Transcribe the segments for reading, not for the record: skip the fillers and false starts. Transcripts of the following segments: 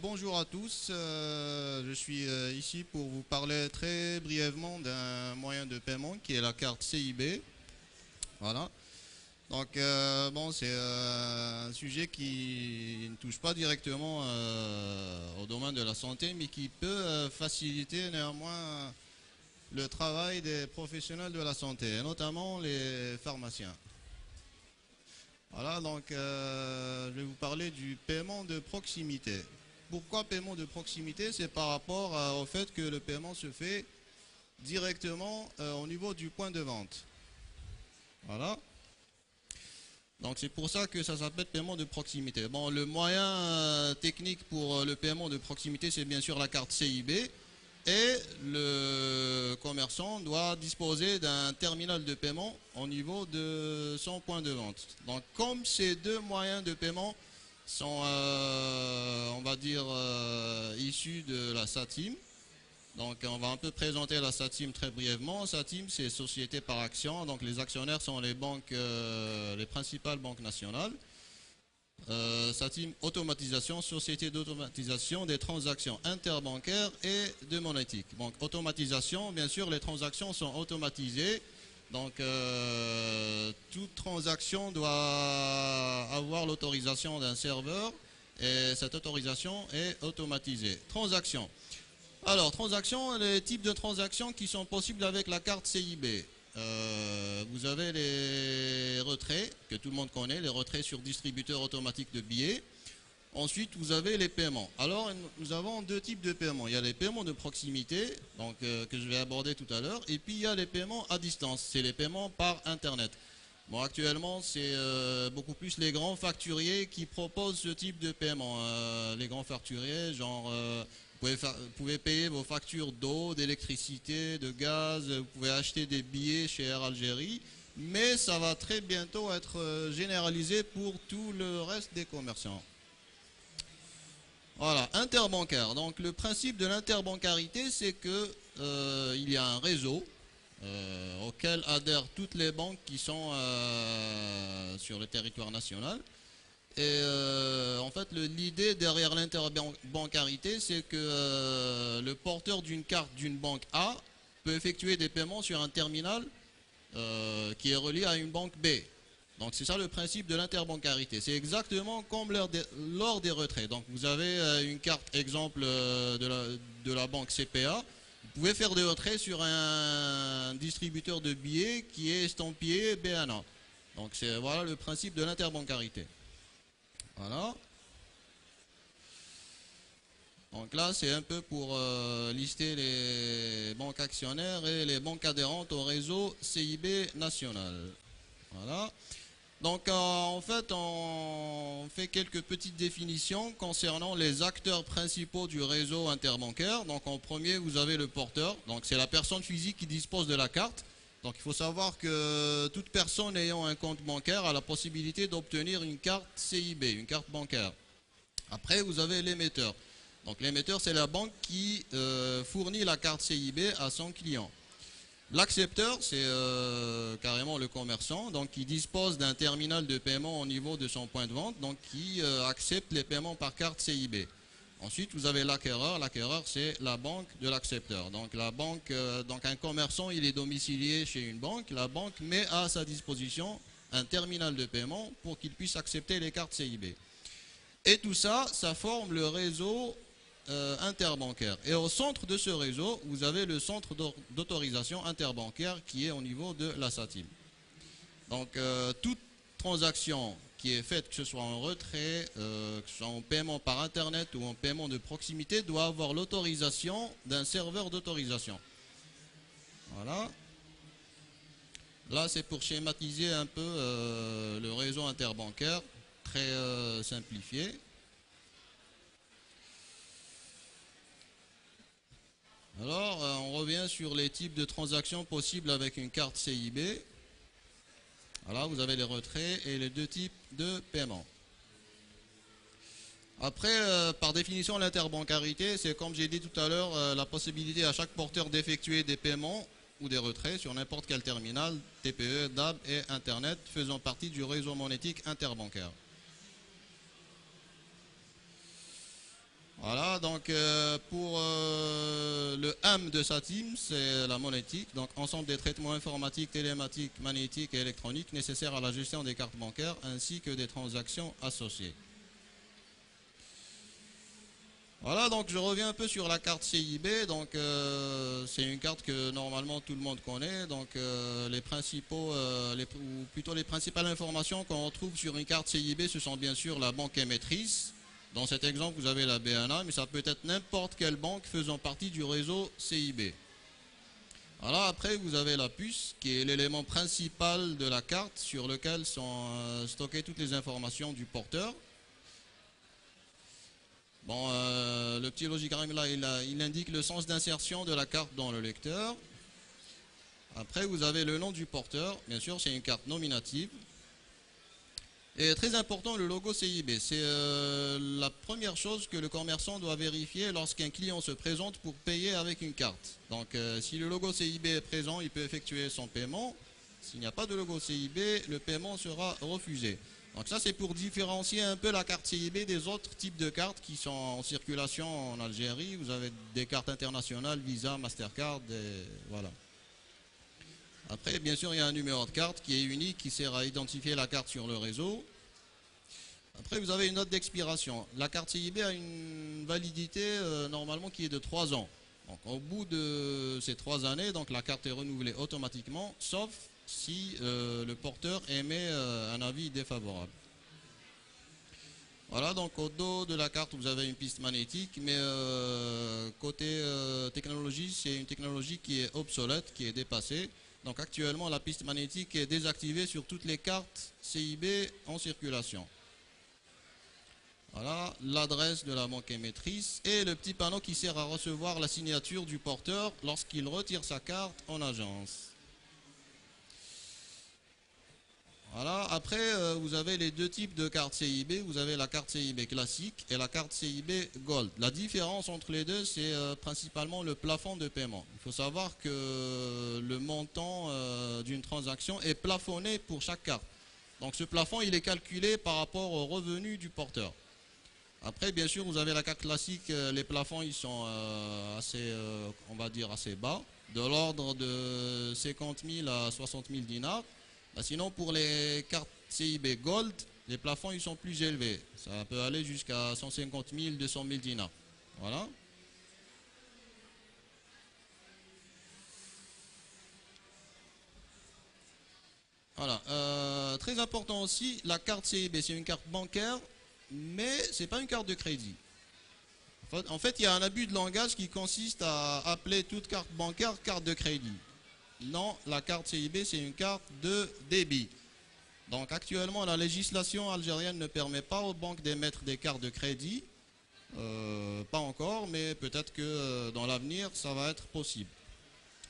Bonjour à tous. Je suis ici pour vous parler très brièvement d'un moyen de paiement qui est la carte CIB. Voilà. Donc, bon, c'est un sujet qui ne touche pas directement au domaine de la santé, mais qui peut faciliter néanmoins le travail des professionnels de la santé, et notamment les pharmaciens. Voilà, donc je vais vous parler du paiement de proximité. Pourquoi paiement de proximité? C'est par rapport au fait que le paiement se fait directement au niveau du point de vente. Voilà. Donc c'est pour ça que ça s'appelle paiement de proximité. Bon, le moyen technique pour le paiement de proximité, c'est bien sûr la carte CIB. Et le commerçant doit disposer d'un terminal de paiement au niveau de son point de vente. Donc comme ces deux moyens de paiement sont, on va dire, issus de la SATIM, donc on va un peu présenter la SATIM très brièvement. SATIM, c'est société par action, donc les actionnaires sont les banques, les principales banques nationales. SATIM automatisation, société d'automatisation des transactions interbancaires et de monétique. Donc automatisation, bien sûr, les transactions sont automatisées. Donc toute transaction doit avoir l'autorisation d'un serveur et cette autorisation est automatisée. Transaction. Alors, transactions, les types de transactions qui sont possibles avec la carte CIB. Vous avez les retraits, que tout le monde connaît, les retraits sur distributeur automatique de billets. Ensuite, vous avez les paiements. Alors, nous avons deux types de paiements. Il y a les paiements de proximité, donc, que je vais aborder tout à l'heure, et puis il y a les paiements à distance, c'est les paiements par Internet. Bon, actuellement, c'est beaucoup plus les grands facturiers qui proposent ce type de paiement. Les grands facturiers, genre, vous pouvez payer vos factures d'eau, d'électricité, de gaz, vous pouvez acheter des billets chez Air Algérie, mais ça va très bientôt être généralisé pour tout le reste des commerçants. Voilà, interbancaire. Donc le principe de l'interbancarité, c'est que il y a un réseau auquel adhèrent toutes les banques qui sont sur le territoire national. Et en fait, l'idée derrière l'interbancarité, c'est que le porteur d'une carte d'une banque A peut effectuer des paiements sur un terminal qui est relié à une banque B. Donc c'est ça le principe de l'interbancarité. C'est exactement comme lors des retraits. Donc vous avez une carte exemple de la banque CPA. Vous pouvez faire des retraits sur un distributeur de billets qui est estampillé BNA. Donc c'est voilà le principe de l'interbancarité. Voilà. Donc là, c'est un peu pour lister les banques actionnaires et les banques adhérentes au réseau CIB national. Voilà. Donc en fait, on fait quelques petites définitions concernant les acteurs principaux du réseau interbancaire. Donc en premier, vous avez le porteur. Donc c'est la personne physique qui dispose de la carte. Donc il faut savoir que toute personne ayant un compte bancaire a la possibilité d'obtenir une carte CIB, une carte bancaire. Après, vous avez l'émetteur. Donc l'émetteur, c'est la banque qui fournit la carte CIB à son client. L'accepteur, c'est carrément le commerçant, donc qui dispose d'un terminal de paiement au niveau de son point de vente, donc qui accepte les paiements par carte CIB. Ensuite, vous avez l'acquéreur. L'acquéreur, c'est la banque de l'accepteur. Donc la banque, donc un commerçant, il est domicilié chez une banque. La banque met à sa disposition un terminal de paiement pour qu'il puisse accepter les cartes CIB. Et tout ça, ça forme le réseau interbancaire. Et au centre de ce réseau, vous avez le centre d'autorisation interbancaire qui est au niveau de la SATIM. Donc toute transaction qui est faite, que ce soit en retrait, que ce soit en paiement par Internet ou en paiement de proximité, doit avoir l'autorisation d'un serveur d'autorisation. Voilà. Là, c'est pour schématiser un peu le réseau interbancaire, très simplifié. Alors, on revient sur les types de transactions possibles avec une carte CIB. Voilà, vous avez les retraits et les deux types de paiement. Après, par définition, l'interbancarité, c'est comme j'ai dit tout à l'heure, la possibilité à chaque porteur d'effectuer des paiements ou des retraits sur n'importe quel terminal, TPE, DAB et Internet, faisant partie du réseau monétique interbancaire. Voilà, donc pour le AM de SATIM, c'est la monétique, donc ensemble des traitements informatiques, télématiques, magnétiques et électroniques nécessaires à la gestion des cartes bancaires ainsi que des transactions associées. Voilà, donc je reviens un peu sur la carte CIB. Donc c'est une carte que normalement tout le monde connaît. Donc les principaux, ou plutôt les principales informations qu'on retrouve sur une carte CIB, ce sont bien sûr la banque émettrice. Dans cet exemple, vous avez la BNA, mais ça peut être n'importe quelle banque faisant partie du réseau CIB. Voilà, après vous avez la puce, qui est l'élément principal de la carte sur lequel sont stockées toutes les informations du porteur. Bon, le petit logigramme là, il indique le sens d'insertion de la carte dans le lecteur. Après, vous avez le nom du porteur. Bien sûr, c'est une carte nominative. Et très important, le logo CIB. C'est la première chose que le commerçant doit vérifier lorsqu'un client se présente pour payer avec une carte. Donc, si le logo CIB est présent, il peut effectuer son paiement. S'il n'y a pas de logo CIB, le paiement sera refusé. Donc ça, c'est pour différencier un peu la carte CIB des autres types de cartes qui sont en circulation en Algérie. Vous avez des cartes internationales, Visa, Mastercard, et voilà. Après, bien sûr, il y a un numéro de carte qui est unique, qui sert à identifier la carte sur le réseau. Après, vous avez une note d'expiration. La carte CIB a une validité normalement qui est de 3 ans. Donc, au bout de ces 3 années, donc, la carte est renouvelée automatiquement, sauf si le porteur émet un avis défavorable. Voilà, donc au dos de la carte, vous avez une piste magnétique, mais côté technologie, c'est une technologie qui est obsolète, qui est dépassée. Donc actuellement, la piste magnétique est désactivée sur toutes les cartes CIB en circulation. Voilà, l'adresse de la banque émettrice et le petit panneau qui sert à recevoir la signature du porteur lorsqu'il retire sa carte en agence. Voilà, après vous avez les deux types de cartes CIB. Vous avez la carte CIB classique et la carte CIB Gold. La différence entre les deux, c'est principalement le plafond de paiement. Il faut savoir que le montant d'une transaction est plafonné pour chaque carte. Donc ce plafond, il est calculé par rapport au revenu du porteur. Après, bien sûr, vous avez la carte classique, les plafonds, ils sont assez, on va dire, assez bas, de l'ordre de 50 000 à 60 000 dinars. Sinon, pour les cartes CIB Gold, les plafonds ils sont plus élevés. Ça peut aller jusqu'à 150 000, 200 000 dinars. Voilà. Voilà. Très important aussi, la carte CIB, c'est une carte bancaire, mais ce n'est pas une carte de crédit. En fait, il y a un abus de langage qui consiste à appeler toute carte bancaire carte de crédit. Non, la carte CIB, c'est une carte de débit. Donc actuellement, la législation algérienne ne permet pas aux banques d'émettre des cartes de crédit. Pas encore, mais peut-être que dans l'avenir, ça va être possible.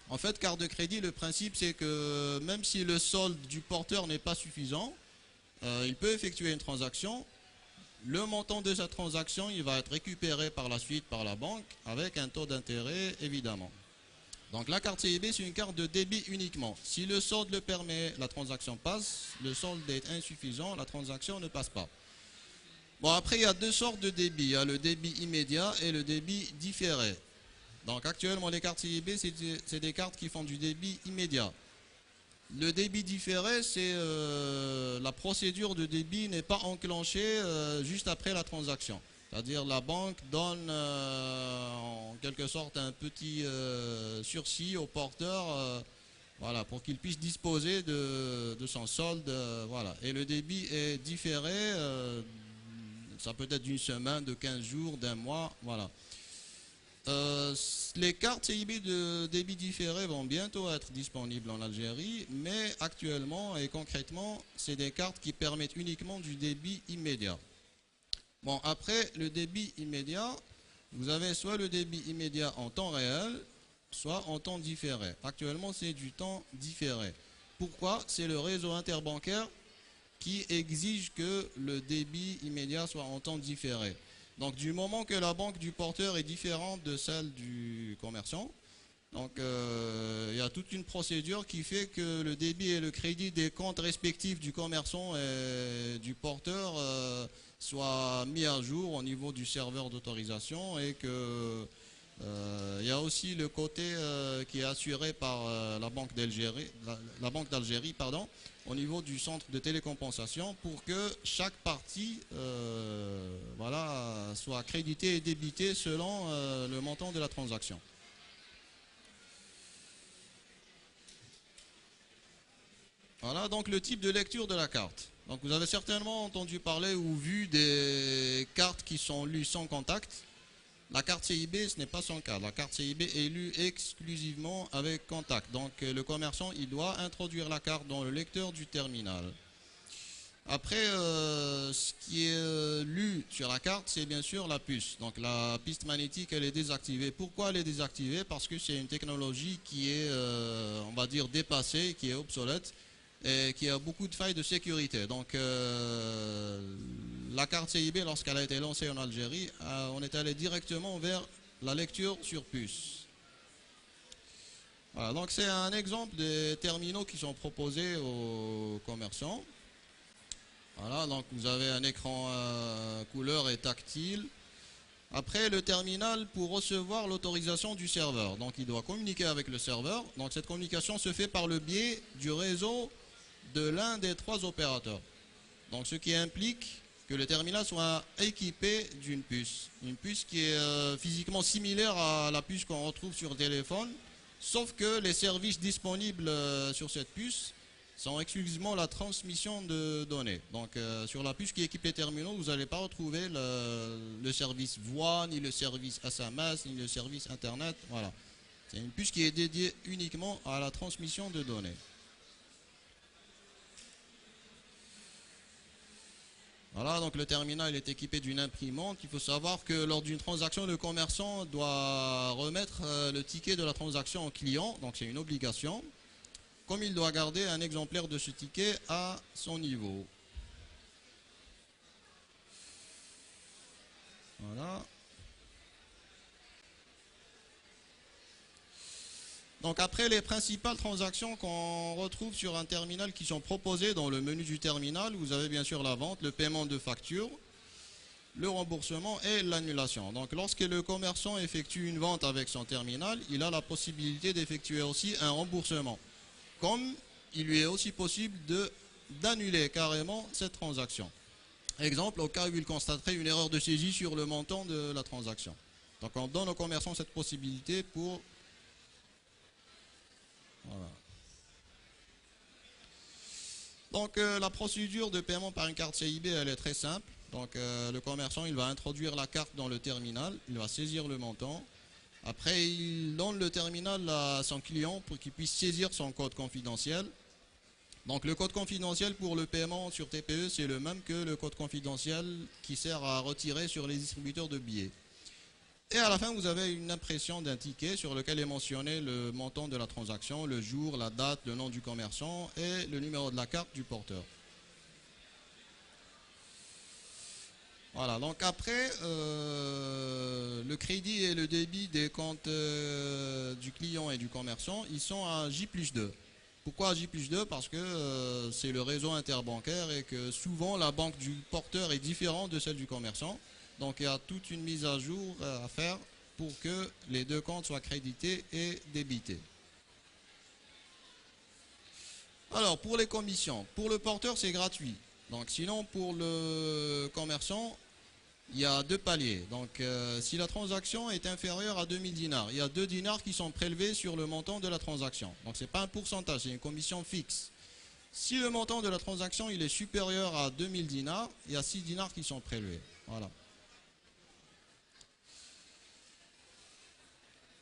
En fait, carte de crédit, le principe, c'est que même si le solde du porteur n'est pas suffisant, il peut effectuer une transaction. Le montant de sa transaction, il va être récupéré par la suite par la banque avec un taux d'intérêt, évidemment. Donc la carte CIB, c'est une carte de débit uniquement. Si le solde le permet, la transaction passe. Le solde est insuffisant, la transaction ne passe pas. Bon, après, il y a deux sortes de débit. Il y a le débit immédiat et le débit différé. Donc actuellement, les cartes CIB, c'est des cartes qui font du débit immédiat. Le débit différé, c'est la procédure de débit n'est pas enclenchée juste après la transaction. C'est-à-dire la banque donne en quelque sorte un petit sursis au porteur voilà, pour qu'il puisse disposer de son solde. Voilà. Et le débit est différé, ça peut être d'une semaine, de 15 jours, d'un mois. Voilà. Les cartes CIB de débit différé vont bientôt être disponibles en Algérie, mais actuellement et concrètement, c'est des cartes qui permettent uniquement du débit immédiat. Bon, après le débit immédiat, vous avez soit le débit immédiat en temps réel, soit en temps différé. Actuellement, c'est du temps différé. Pourquoi? C'est le réseau interbancaire qui exige que le débit immédiat soit en temps différé. Donc, du moment que la banque du porteur est différente de celle du commerçant, donc il y a toute une procédure qui fait que le débit et le crédit des comptes respectifs du commerçant et du porteur soit mis à jour au niveau du serveur d'autorisation et que il y a aussi le côté qui est assuré par la Banque d'Algérie, la Banque d'Algérie, pardon, au niveau du centre de télécompensation pour que chaque partie voilà, soit créditée et débitée selon le montant de la transaction. Voilà donc le type de lecture de la carte. Donc vous avez certainement entendu parler ou vu des cartes qui sont lues sans contact. La carte CIB, ce n'est pas son cas. La carte CIB est lue exclusivement avec contact. Donc le commerçant, il doit introduire la carte dans le lecteur du terminal. Après, ce qui est lu sur la carte, c'est bien sûr la puce. Donc la piste magnétique, elle est désactivée. Pourquoi elle est désactivée? Parce que c'est une technologie qui est, on va dire, dépassée, qui est obsolète et qui a beaucoup de failles de sécurité. Donc la carte CIB, lorsqu'elle a été lancée en Algérie, on est allé directement vers la lecture sur puce. Voilà, donc c'est un exemple des terminaux qui sont proposés aux commerçants. Voilà, donc vous avez un écran couleur et tactile. Après, le terminal pour recevoir l'autorisation du serveur. Donc il doit communiquer avec le serveur. Donc cette communication se fait par le biais du réseau de l'un des 3 opérateurs. Donc ce qui implique que le terminal soit équipé d'une puce. Une puce qui est physiquement similaire à la puce qu'on retrouve sur téléphone, sauf que les services disponibles sur cette puce sont exclusivement la transmission de données. Donc sur la puce qui équipe les terminaux, vous n'allez pas retrouver le service voix, ni le service SMS, ni le service Internet. Voilà. C'est une puce qui est dédiée uniquement à la transmission de données. Voilà, donc le terminal est équipé d'une imprimante. Il faut savoir que lors d'une transaction, le commerçant doit remettre le ticket de la transaction au client, donc c'est une obligation, comme il doit garder un exemplaire de ce ticket à son niveau. Voilà. Donc après les principales transactions qu'on retrouve sur un terminal qui sont proposées dans le menu du terminal, vous avez bien sûr la vente, le paiement de facture, le remboursement et l'annulation. Donc lorsque le commerçant effectue une vente avec son terminal, il a la possibilité d'effectuer aussi un remboursement. Comme il lui est aussi possible d'annuler carrément cette transaction. Exemple, au cas où il constaterait une erreur de saisie sur le montant de la transaction. Donc on donne aux commerçants cette possibilité pour... Voilà. Donc la procédure de paiement par une carte CIB, elle est très simple. Donc le commerçant, il va introduire la carte dans le terminal, il va saisir le montant. Après, il donne le terminal à son client pour qu'il puisse saisir son code confidentiel. Donc le code confidentiel pour le paiement sur TPE, c'est le même que le code confidentiel qui sert à retirer sur les distributeurs de billets. Et à la fin, vous avez une impression d'un ticket sur lequel est mentionné le montant de la transaction, le jour, la date, le nom du commerçant et le numéro de la carte du porteur. Voilà, donc après, le crédit et le débit des comptes du client et du commerçant, ils sont à J+2. Pourquoi J+2? Parce que c'est le réseau interbancaire et que souvent la banque du porteur est différente de celle du commerçant. Donc il y a toute une mise à jour à faire pour que les 2 comptes soient crédités et débités. Alors pour les commissions, pour le porteur c'est gratuit. Donc sinon pour le commerçant, il y a 2 paliers. Donc si la transaction est inférieure à 2000 dinars, il y a 2 dinars qui sont prélevés sur le montant de la transaction. Donc ce n'est pas un pourcentage, c'est une commission fixe. Si le montant de la transaction il est supérieur à 2000 dinars, il y a 6 dinars qui sont prélevés. Voilà.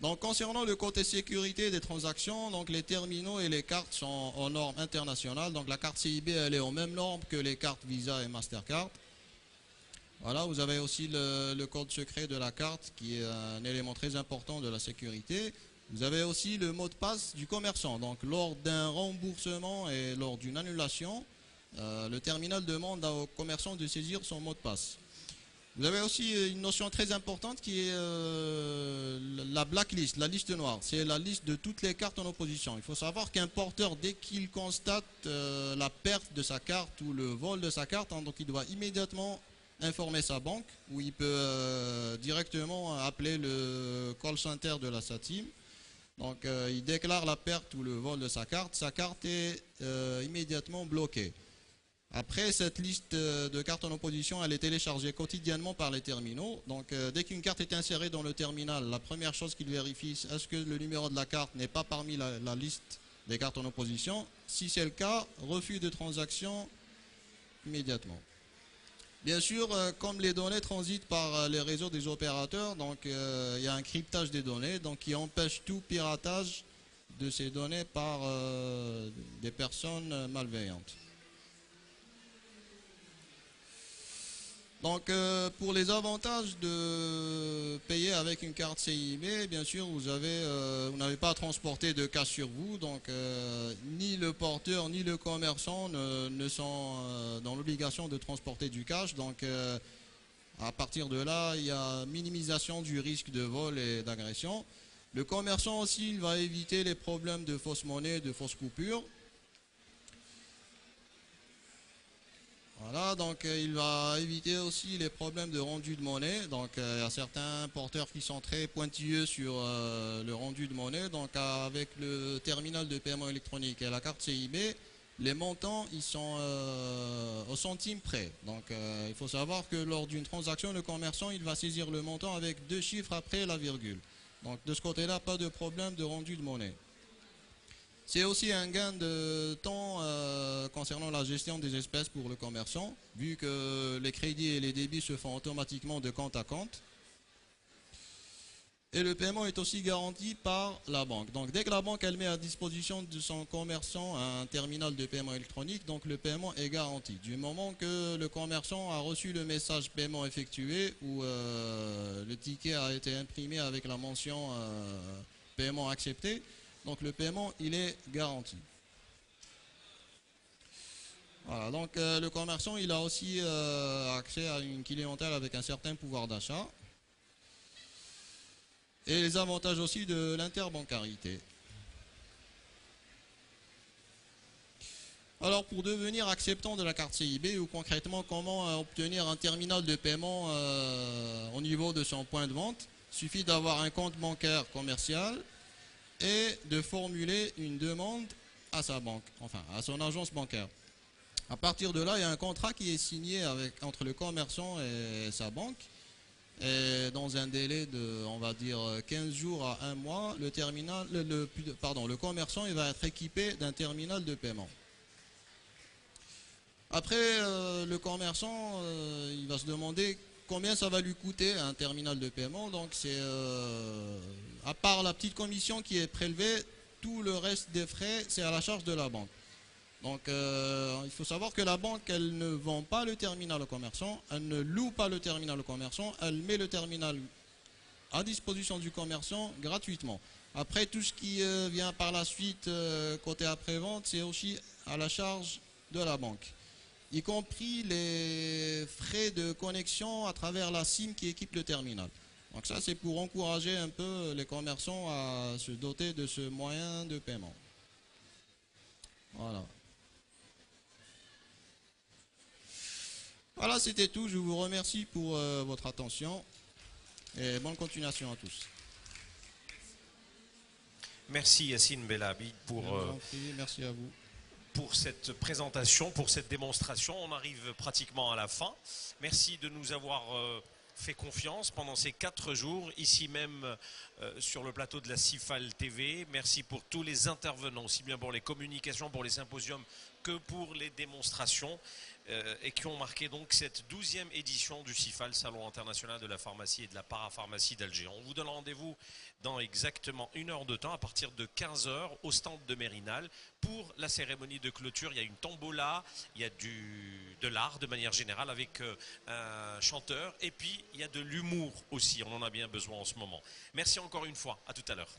Donc concernant le côté sécurité des transactions, donc les terminaux et les cartes sont aux normes internationales. Donc la carte CIB elle est aux mêmes normes que les cartes Visa et Mastercard. Voilà, vous avez aussi le code secret de la carte qui est un élément très important de la sécurité. Vous avez aussi le mot de passe du commerçant. Donc lors d'un remboursement et lors d'une annulation, le terminal demande au commerçant de saisir son mot de passe. Vous avez aussi une notion très importante qui est la blacklist, la liste noire. C'est la liste de toutes les cartes en opposition. Il faut savoir qu'un porteur, dès qu'il constate la perte de sa carte ou le vol de sa carte, donc il doit immédiatement informer sa banque, où il peut directement appeler le call center de la SACIM. Donc il déclare la perte ou le vol de sa carte est immédiatement bloquée. Après, cette liste de cartes en opposition, elle est téléchargée quotidiennement par les terminaux. Donc dès qu'une carte est insérée dans le terminal, la première chose qu'il vérifie, est-ce que le numéro de la carte n'est pas parmi la liste des cartes en opposition. Si c'est le cas, refus de transaction immédiatement. Bien sûr, comme les données transitent par les réseaux des opérateurs, donc il y a un cryptage des données, donc qui empêche tout piratage de ces données par des personnes malveillantes. Donc pour les avantages de payer avec une carte CIB, bien sûr vous n'avez pas à transporter de cash sur vous, donc ni le porteur ni le commerçant ne sont dans l'obligation de transporter du cash, donc à partir de là il y a minimisation du risque de vol et d'agression. Le commerçant aussi il va éviter les problèmes de fausse monnaie, de fausses coupures. Voilà, donc il va éviter aussi les problèmes de rendu de monnaie. Donc il y a certains porteurs qui sont très pointilleux sur le rendu de monnaie. Donc avec le terminal de paiement électronique et la carte CIB, les montants ils sont au centime près. Donc il faut savoir que lors d'une transaction, le commerçant il va saisir le montant avec 2 chiffres après la virgule. Donc de ce côté-là, pas de problème de rendu de monnaie. C'est aussi un gain de temps concernant la gestion des espèces pour le commerçant, vu que les crédits et les débits se font automatiquement de compte à compte. Et le paiement est aussi garanti par la banque. Donc dès que la banque elle met à disposition de son commerçant un terminal de paiement électronique, donc le paiement est garanti. Du moment que le commerçant a reçu le message paiement effectué ou le ticket a été imprimé avec la mention paiement accepté, donc le paiement, il est garanti. Voilà, donc le commerçant, il a aussi accès à une clientèle avec un certain pouvoir d'achat. Et les avantages aussi de l'interbancarité. Alors pour devenir acceptant de la carte CIB, ou concrètement comment obtenir un terminal de paiement au niveau de son point de vente, il suffit d'avoir un compte bancaire commercial et de formuler une demande à sa banque, enfin à son agence bancaire. À partir de là, il y a un contrat qui est signé entre le commerçant et sa banque. Et dans un délai de, on va dire, 15 jours à 1 mois, le commerçant il va être équipé d'un terminal de paiement. Après, le commerçant, il va se demander combien ça va lui coûter un terminal de paiement. Donc c'est à part la petite commission qui est prélevée, tout le reste des frais c'est à la charge de la banque. Donc il faut savoir que la banque elle ne vend pas le terminal au commerçant, elle ne loue pas le terminal au commerçant, elle met le terminal à disposition du commerçant gratuitement. Après tout ce qui vient par la suite côté après-vente, c'est aussi à la charge de la banque, y compris les frais de connexion à travers la SIM qui équipe le terminal. Donc ça, c'est pour encourager un peu les commerçants à se doter de ce moyen de paiement. Voilà. Voilà, c'était tout. Je vous remercie pour votre attention et bonne continuation à tous. Merci Yacine Bellabid merci à vous. Pour cette présentation, pour cette démonstration. On arrive pratiquement à la fin. Merci de nous avoir fait confiance pendant ces 4 jours, ici même sur le plateau de la CIFAL TV. Merci pour tous les intervenants, aussi bien pour les communications, pour les symposiums, que pour les démonstrations, et qui ont marqué donc cette 12e édition du CIFAL, Salon international de la pharmacie et de la parapharmacie d'Alger. On vous donne rendez-vous dans exactement 1 heure de temps, à partir de 15 h, au stand de Mérinal, pour la cérémonie de clôture. Il y a une tombola, il y a de l'art de manière générale avec un chanteur, et puis il y a de l'humour aussi, on en a bien besoin en ce moment. Merci encore une fois, à tout à l'heure.